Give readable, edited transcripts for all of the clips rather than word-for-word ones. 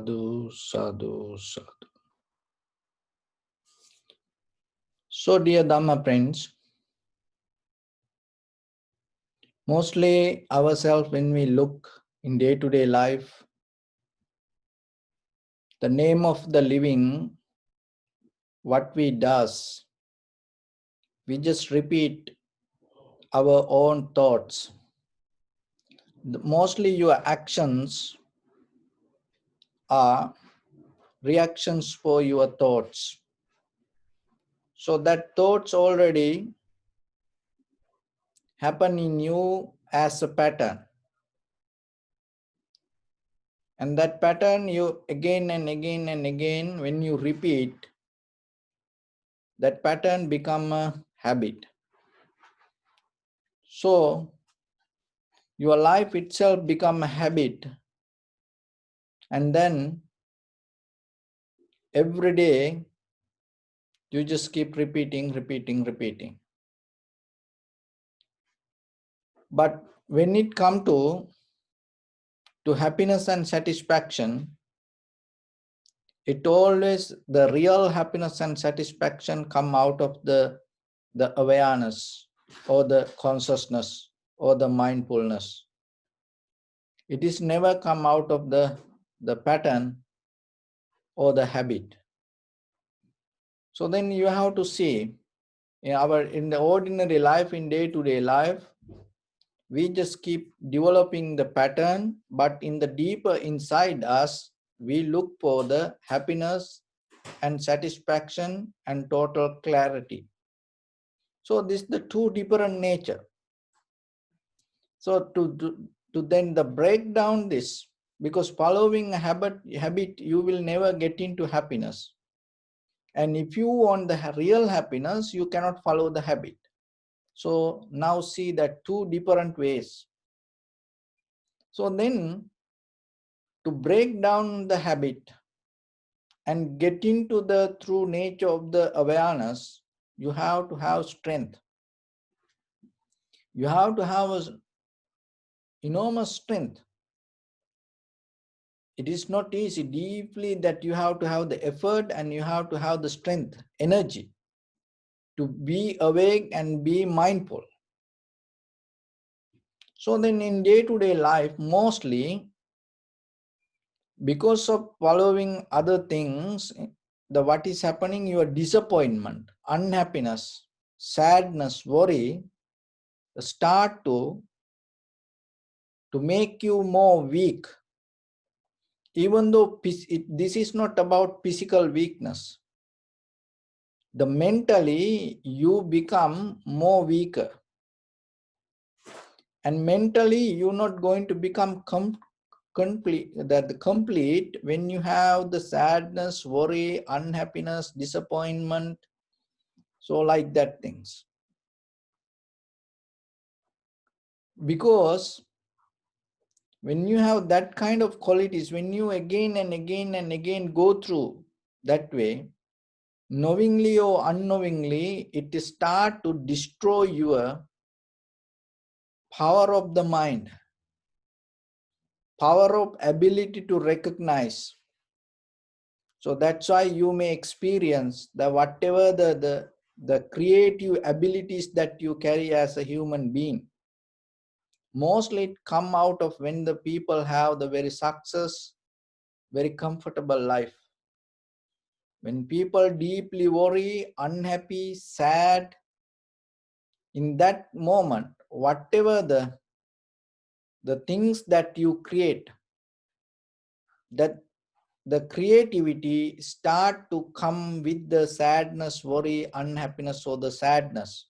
sadhu, sadhu, sadhu. So, dear Dharma friends, mostly ourselves when we look in day-to-day life, the name of the living, what we does, we just repeat our own thoughts. Mostly your actions are reactions for your thoughts. So that thoughts already happen in you as a pattern. And that pattern you again and again and again, when you repeat, that pattern become a habit. So your life itself become a habit. And then every day you just keep repeating. But when it come to happiness and satisfaction, it always, the real happiness and satisfaction come out of the awareness or the consciousness or the mindfulness. It is never come out of the pattern or the habit. So then you have to see in the ordinary life, in day-to-day life, we just keep developing the pattern, but in the deeper inside us, we look for the happiness and satisfaction and total clarity. So this is the two different nature. So to then the break down this, because following a habit you will never get into happiness. And if you want the real happiness, you cannot follow the habit. So now see that two different ways. So then to break down the habit and get into the true nature of the awareness, you have to have strength. You have to have an enormous strength. It is not easy, deeply, that you have to have the effort and you have to have the strength, energy to be awake and be mindful. So then in day-to-day life, mostly because of following other things, what is happening, your disappointment, unhappiness, sadness, worry start to make you more weak. Even though this is not about physical weakness, the mentally you become more weaker, and mentally you're not going to become complete when you have the sadness, worry, unhappiness, disappointment, so like that things. Because when you have that kind of qualities, when you again and again and again go through that way, knowingly or unknowingly, it start to destroy your power of the mind, power of ability to recognize. So that's why you may experience the whatever the creative abilities that you carry as a human being. Mostly it come out of when the people have the very success, very comfortable life. When people deeply worry, unhappy, sad, in that moment, whatever the things that you create, that the creativity start to come with the sadness, worry, unhappiness, or the sadness.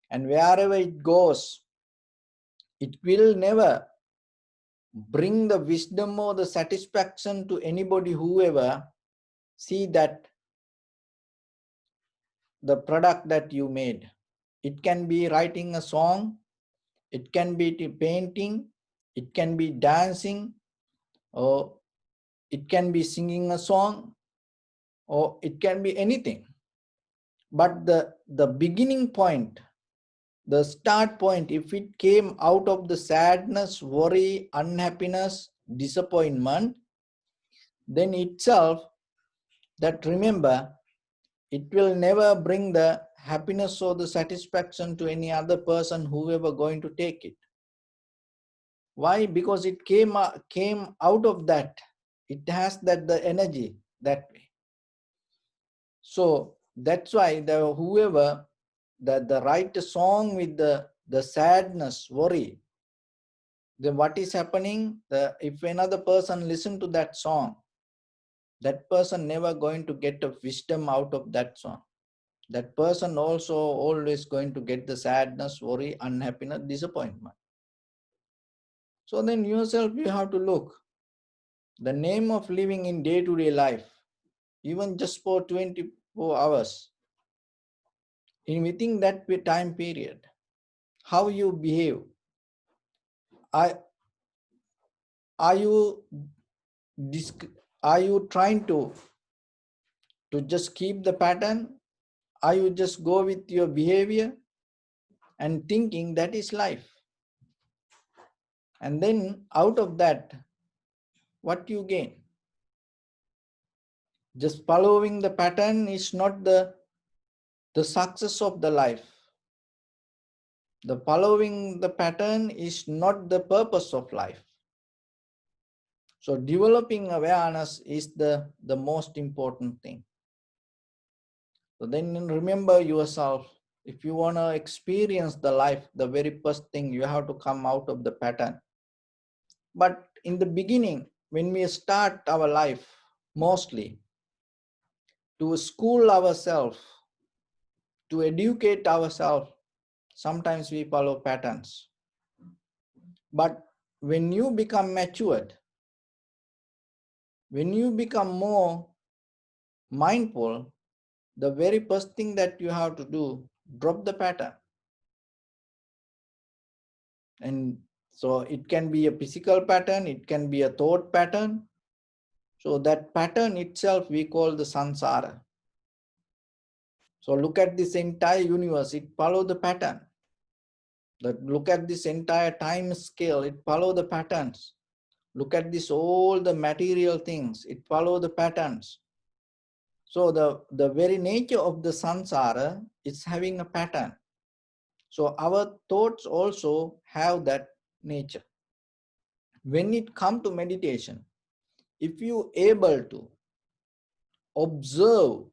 And wherever it goes, it will never bring the wisdom or the satisfaction to anybody, whoever see that the product that you made. It can be writing a song, it can be painting, it can be dancing, or it can be singing a song, or it can be anything. But the beginning point, the start point, if it came out of the sadness, worry, unhappiness, disappointment, then itself, that remember, it will never bring the happiness or the satisfaction to any other person, whoever going to take it. Why? Because it came out of that. It has the energy that way. So that's why whoever the write a song with the sadness, worry, then what is happening? If another person listen to that song, that person never going to get a wisdom out of that song. That person also always going to get the sadness, worry, unhappiness, disappointment. So then yourself, you have to look. The name of living in day-to-day life, even just for 24 hours, within that time period, how you behave. Are you trying to just keep the pattern? Are you just go with your behavior and thinking that is life? And then out of that, what you gain? Just following the pattern is not the success of the life. The following the pattern is not the purpose of life. So developing awareness is the most important thing. So then remember yourself, if you want to experience the life, the very first thing, you have to come out of the pattern. But in the beginning, when we start our life, mostly to school ourselves, to educate ourselves, sometimes we follow patterns. But when you become matured, when you become more mindful, the very first thing that you have to do, drop the pattern. And so it can be a physical pattern, it can be a thought pattern. So that pattern itself we call the samsara. So look at this entire universe, it follows the pattern. Look at this entire time scale, it follows the patterns. Look at this, all the material things, it follows the patterns. So the very nature of the samsara is having a pattern. So our thoughts also have that nature. When it comes to meditation, if you able to observe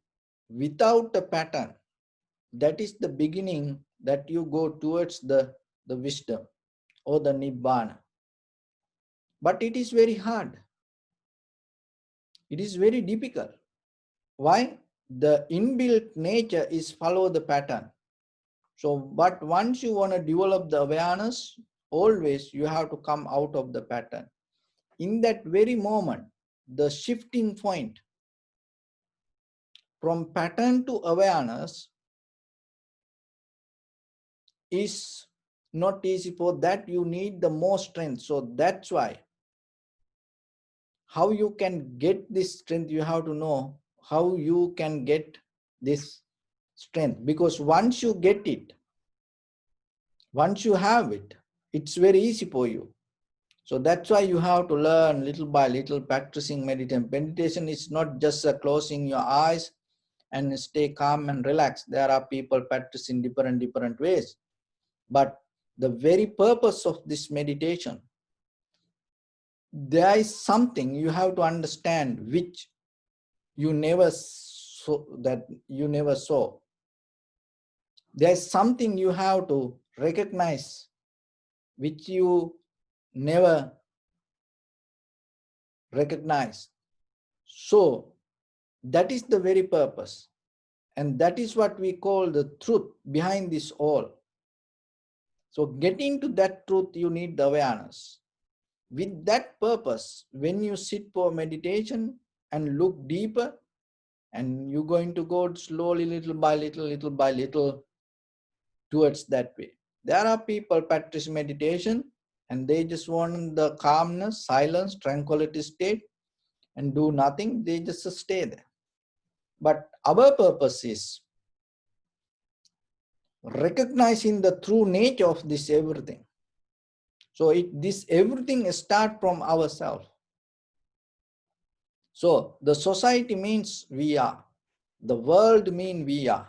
without a pattern, that is the beginning that you go towards the wisdom or the nibbana. But it is very hard. It is very difficult. Why? The inbuilt nature is follow the pattern. So, but once you want to develop the awareness, always you have to come out of the pattern. In that very moment, the shifting point from pattern to awareness is not easy. For that you need the more strength. So that's why how you can get this strength, you have to know how you can get this strength. Because once you get it, once you have it, it's very easy for you. So that's why you have to learn little by little, practicing meditation. Meditation is not just closing your eyes and stay calm and relaxed. There are people practicing different ways. But the very purpose of this meditation, there is something you have to understand which you never saw, There's something you have to recognize which you never recognized. So that is the very purpose. And that is what we call the truth behind this all. So getting to that truth, you need the awareness. With that purpose, when you sit for meditation and look deeper, and you're going to go slowly, little by little, towards that way. There are people practice meditation and they just want the calmness, silence, tranquility state and do nothing. They just stay there. But our purpose is recognizing the true nature of this everything. So this everything start from ourselves. So the society means we are, the world means we are,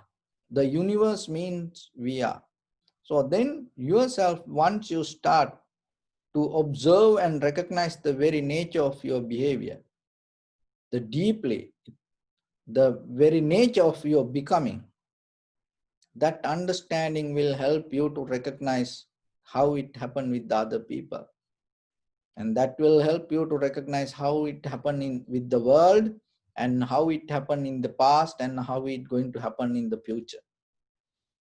the universe means we are. So then yourself, once you start to observe and recognize the very nature of your behavior, the deeply, the very nature of your becoming, that understanding will help you to recognize how it happened with the other people. And that will help you to recognize how it happened with the world, and how it happened in the past, and how it's going to happen in the future.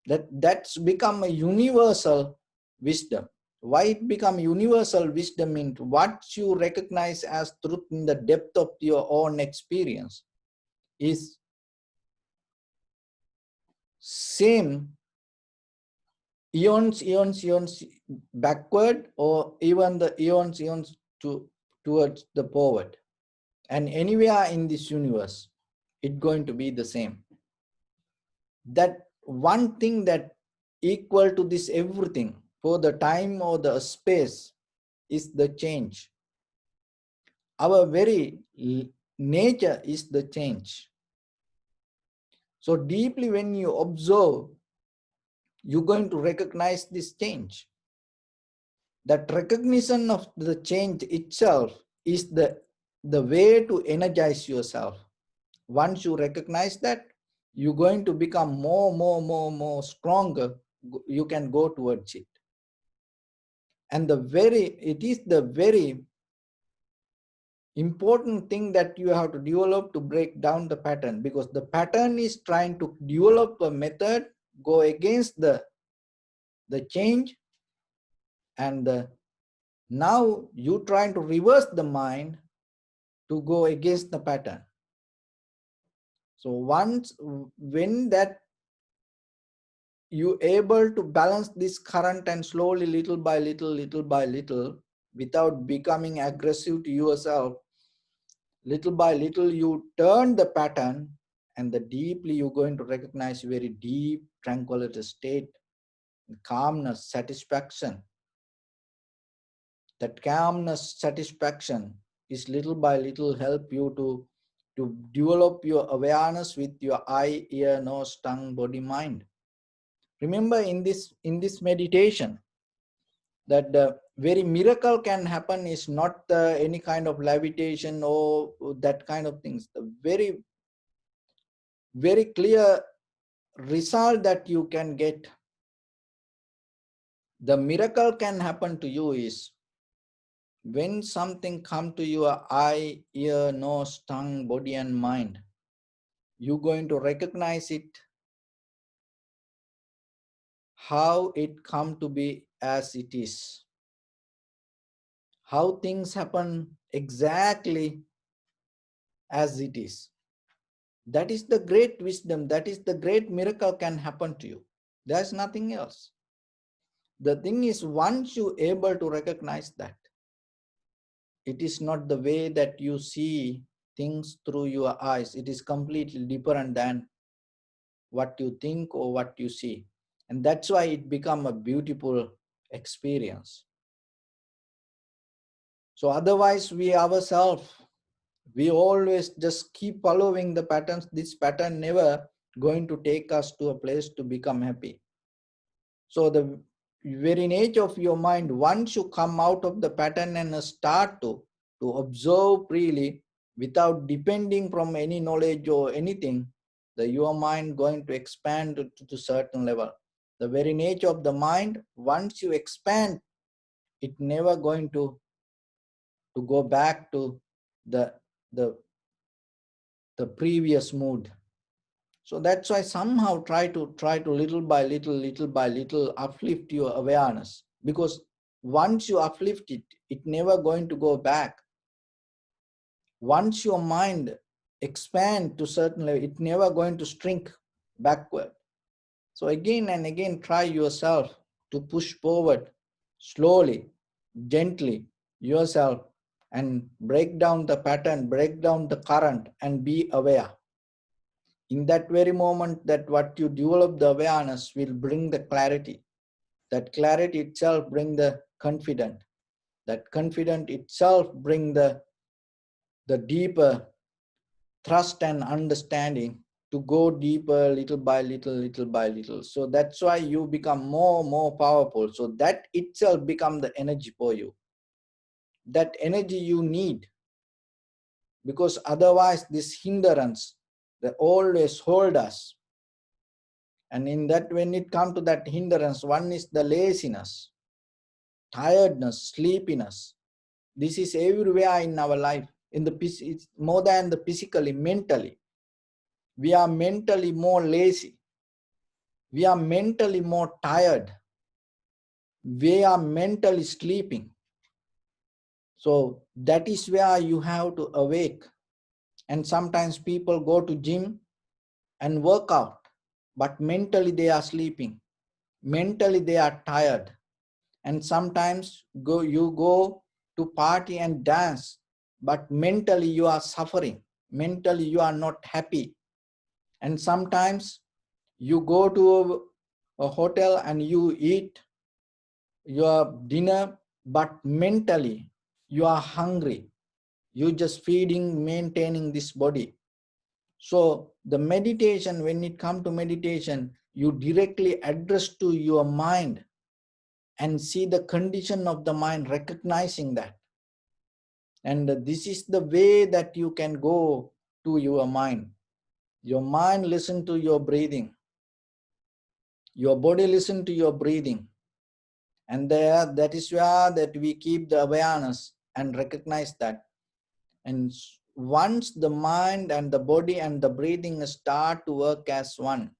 That's become a universal wisdom. Why it become universal wisdom? Means what you recognize as truth in the depth of your own experience is same eons backward, or even the eons towards the forward, and anywhere in this universe it's going to be the same. That one thing that equal to this everything for the time or the space is the change. Our very nature is the change. So deeply when you observe, you're going to recognize this change. That recognition of the change itself is the way to energize yourself. Once you recognize that, you're going to become more stronger. You can go towards it. And it is the very important thing that you have to develop to break down the pattern, because the pattern is trying to develop a method, go against the change, and now you trying to reverse the mind to go against the pattern. So when that you able to balance this current, and slowly, little by little, without becoming aggressive to yourself, little by little you turn the pattern, and the deeply you're going to recognize very deep tranquility state, calmness, satisfaction. That calmness, satisfaction is little by little help you to develop your awareness with your eye, ear, nose, tongue, body, mind. Remember in this meditation that the very miracle can happen is not any kind of levitation or that kind of things. The very clear result that you can get, the miracle can happen to you is when something come to your eye, ear, nose, tongue, body and mind, you're going to recognize it, how it come to be as it is, how things happen exactly as it is. That is the great wisdom, that is the great miracle can happen to you. There's nothing else. The thing is, once you able to recognize that, it is not the way that you see things through your eyes. It is completely different than what you think or what you see. And that's why it become a beautiful experience. So otherwise we ourselves, we always just keep following the patterns. This pattern never going to take us to a place to become happy. So the very nature of your mind, once you come out of the pattern and start to observe freely without depending from any knowledge or anything, your mind going to expand to certain level. The very nature of the mind, once you expand, it never going to go back to the the the previous mood. So that's why somehow try to little by little uplift your awareness, because once you uplift it, it never going to go back. Once your mind expand to certain level, it never going to shrink backward. So again and again try yourself to push forward slowly, gently yourself, and break down the pattern, break down the current, and be aware. In that very moment, that what you develop the awareness will bring the clarity. That clarity itself bring the confidence. That confidence itself bring the deeper trust and understanding to go deeper little by little, little by little. So that's why you become more powerful. So that itself become the energy for you. That energy you need, because otherwise this hindrance, they always hold us. And in that, when it comes to that hindrance, one is the laziness, tiredness, sleepiness. This is everywhere in our life. It's more than the physically, mentally. We are mentally more lazy. We are mentally more tired. We are mentally sleeping. So that is where you have to awake. And sometimes people go to gym and work out, but mentally they are sleeping. Mentally they are tired. And sometimes you go to party and dance, but mentally you are suffering. Mentally you are not happy. And sometimes you go to a hotel and you eat your dinner, but mentally you are hungry. You just feeding, maintaining this body. So the meditation, when it comes to meditation, you directly address to your mind and see the condition of the mind, recognizing that. And this is the way that you can go to your mind. Your mind listen to your breathing. Your body listen to your breathing. And there, that is where that we keep the awareness and recognize that. And once the mind and the body and the breathing start to work as one,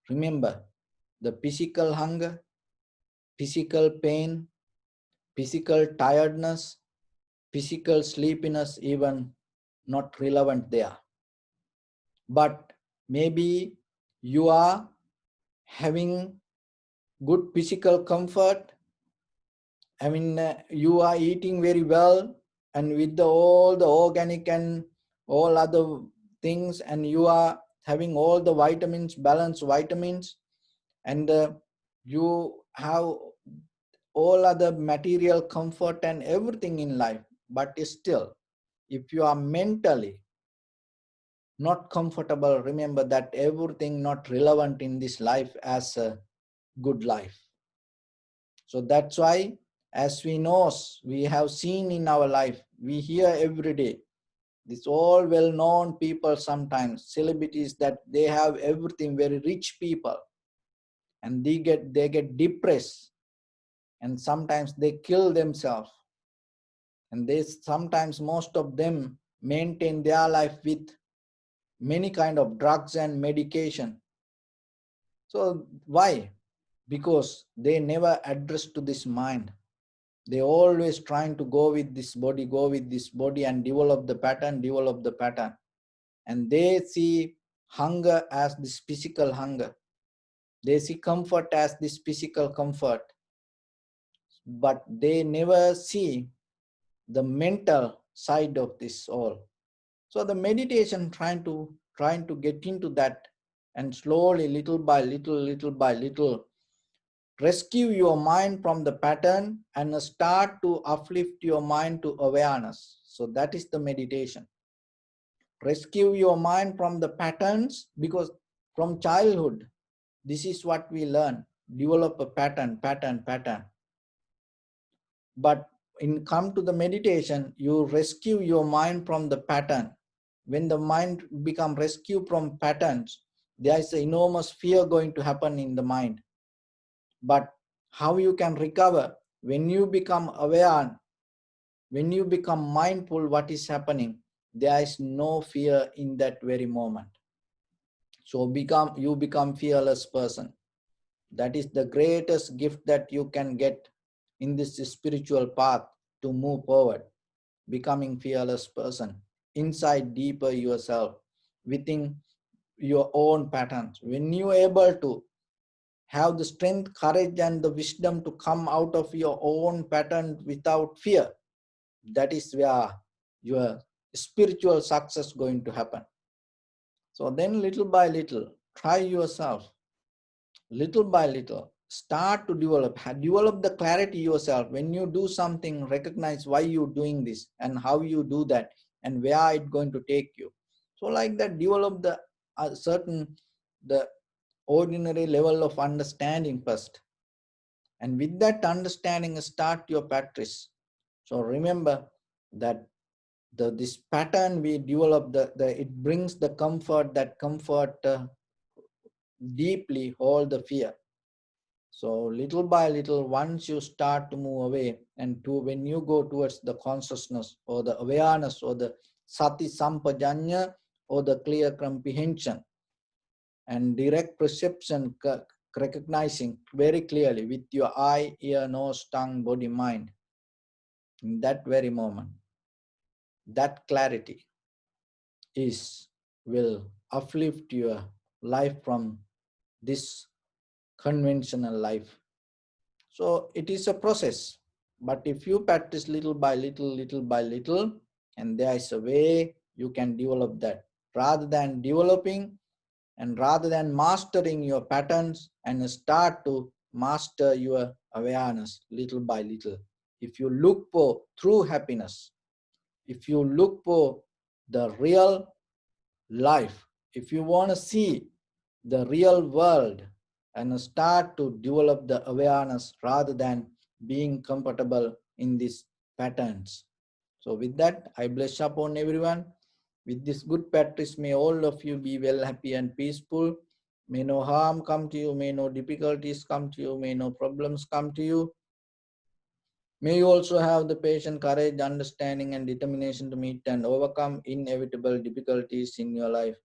remember the physical hunger, physical pain, physical tiredness, physical sleepiness, even not relevant there. But maybe you are having good physical comfort. I mean, you are eating very well, and with all the organic and all other things, and you are having all the vitamins, balanced vitamins, and you have all other material comfort and everything in life. But still, if you are mentally not comfortable, remember that everything not relevant in this life as a good life. So that's why, as we know, we have seen in our life, we hear every day, this all well-known people, sometimes celebrities, that they have everything, very rich people, and they get depressed, and sometimes they kill themselves, and they sometimes, most of them, maintain their life with many kind of drugs and medication. So why? Because they never address to this mind. They always trying to go with this body and develop the pattern. And they see hunger as this physical hunger. They see comfort as this physical comfort. But they never see the mental side of this all. So the meditation trying to get into that, and slowly, little by little, rescue your mind from the pattern and start to uplift your mind to awareness. So that is the meditation. Rescue your mind from the patterns, because from childhood, this is what we learn. Develop a pattern. But in come to the meditation, you rescue your mind from the pattern. When the mind become rescued from patterns, there is an enormous fear going to happen in the mind. But how you can recover? When you become aware, when you become mindful what is happening, there is no fear in that very moment. So you become fearless person. That is the greatest gift that you can get in this spiritual path to move forward. Becoming fearless person, inside deeper yourself, within your own patterns. When you are able to have the strength, courage, and the wisdom to come out of your own pattern without fear, that is where your spiritual success going to happen. So then, little by little, try yourself. Little by little, start to develop the clarity yourself. When you do something, recognize why you're doing this and how you do that and where it's going to take you. So like that, develop the certain, the ordinary level of understanding first. And with that understanding, start your practice. So remember that this pattern we develop, it brings the comfort, that comfort deeply hold the fear. So little by little, once you start to move away, and to when you go towards the consciousness or the awareness or the sati sampajanya or the clear comprehension and direct perception, recognizing very clearly with your eye, ear, nose, tongue, body, mind, in that very moment, that clarity will uplift your life from this conventional life. So it is a process, but if you practice little by little, and there is a way you can develop that, rather than developing and rather than mastering your patterns, and start to master your awareness little by little. If you look for true happiness, if you look for the real life, if you want to see the real world, and start to develop the awareness rather than being comfortable in these patterns. So with that, I bless upon everyone. With this good practice, may all of you be well, happy and peaceful. May no harm come to you, may no difficulties come to you, may no problems come to you. May you also have the patience, courage, understanding and determination to meet and overcome inevitable difficulties in your life.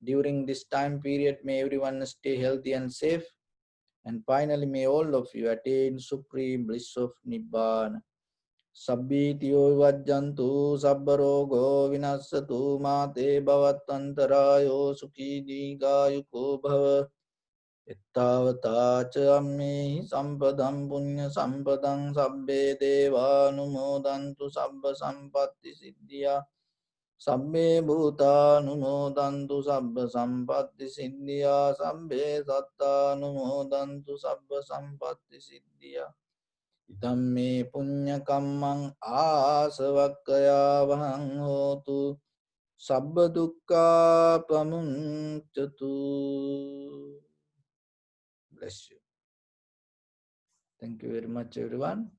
During this time period, may everyone stay healthy and safe. And finally, may all of you attain supreme bliss of Nibbana. Sabbitiyo vajjantu sabbarogo vinasatu mate bhavatantarayo sukhi digayuko bhava. Ittavata cha ammehi sampadam punya sampadam sabbe deva anumodantu sabba sampatti siddhya. Sabbe bhuta numodantu sabba sampatti siddhya. Sabbe satta numodantu sabba sampatti siddhya. Idhamme punya kammang asavakkaya vahang hotu. Sabba dukkha pamuncatu. Bless you. Thank you very much, everyone.